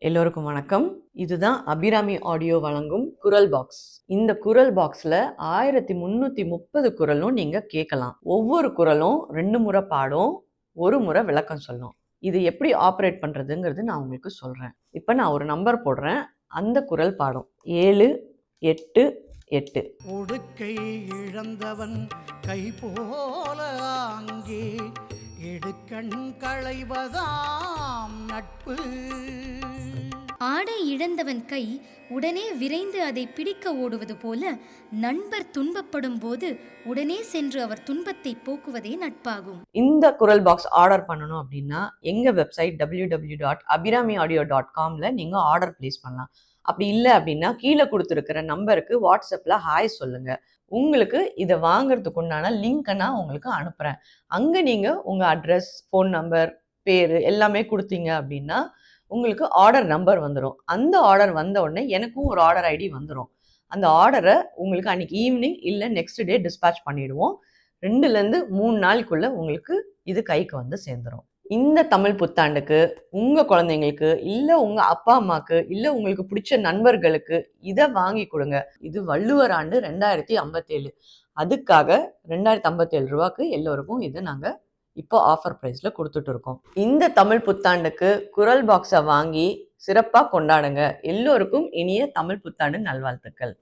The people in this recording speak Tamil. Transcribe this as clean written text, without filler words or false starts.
எல்லோருக்கும் வணக்கம். இதுதான் அபிராமி ஆடியோ வழங்கும் குரல் பாக்ஸ். இந்த குரல் பாக்ஸ்ல 1330 குரலும் நீங்க கேட்கலாம். ஒவ்வொரு குரலும் 2 முறை பாடும், 1 முறை விளக்கம் சொல்லும். இது எப்படி ஆப்ரேட் பண்றதுங்கிறது நான் உங்களுக்கு சொல்றேன். இப்ப நான் ஒரு நம்பர் போடுறேன். அந்த குரல் பாடும் 7, 8, 8. உடுக்கை இழந்தவன் கை போல அங்கே எடுக்கண் களைவதாம் நட்பு. ஆடை இழந்தவன் கை உடனே விரைந்து அதை பிடிக்க ஓடுவது போல நண்பர் துன்பப்படும் போது உடனே சென்று அவர் துன்பத்தை போக்குவதே நட்பாகும். இந்த குரல் பாக்ஸ் ஆர்டர் பண்ணணும் அப்படின்னா எங்க வெப்சைட் www.abiramiaudio.comல நீங்க ஆர்டர் பிளேஸ் பண்ணலாம். அப்படி இல்லை அப்படின்னா கீழே கொடுத்துருக்கிற நம்பருக்கு வாட்ஸ்அப்ல ஹாய் சொல்லுங்க. உங்களுக்கு இதை வாங்குறதுக்கு உண்டான லிங்க்கை நான் உங்களுக்கு அனுப்புறேன். அங்க நீங்க உங்க அட்ரஸ், ஃபோன் நம்பர், பேரு எல்லாமே கொடுத்தீங்க அப்படின்னா உங்களுக்கு ஆர்டர் நம்பர் வந்துடும். அந்த ஆர்டர் வந்த உடனே எனக்கும் ஒரு ஆர்டர் ஐடி வந்துடும். அந்த ஆர்டரை உங்களுக்கு அன்னைக்கு ஈவினிங் இல்லை நெக்ஸ்ட் டே டிஸ்பேட்ச் பண்ணிடுவோம். 2லேருந்து 3 நாளுக்குள்ள உங்களுக்கு இது கைக்கு வந்து சேர்ந்துடும். இந்த தமிழ் புத்தாண்டுக்கு உங்க குழந்தைங்களுக்கு இல்லை உங்க அப்பா அம்மாக்கு இல்லை உங்களுக்கு பிடிச்ச நண்பர்களுக்கு இதை வாங்கி கொடுங்க. இது வள்ளுவர் ஆண்டு 2057. அதுக்காக 2057 ரூபாய்க்கு எல்லோருக்கும் இது நாங்கள் இப்போ ஆஃபர் ப்ரைஸ்ல கொடுத்துட்டு இருக்கோம். இந்த தமிழ் புத்தாண்டுக்கு குரல் பாக்ஸை வாங்கி சிறப்பாக கொண்டாடுங்க. எல்லோருக்கும் இனிய தமிழ் புத்தாண்டு நல்வாழ்த்துக்கள்.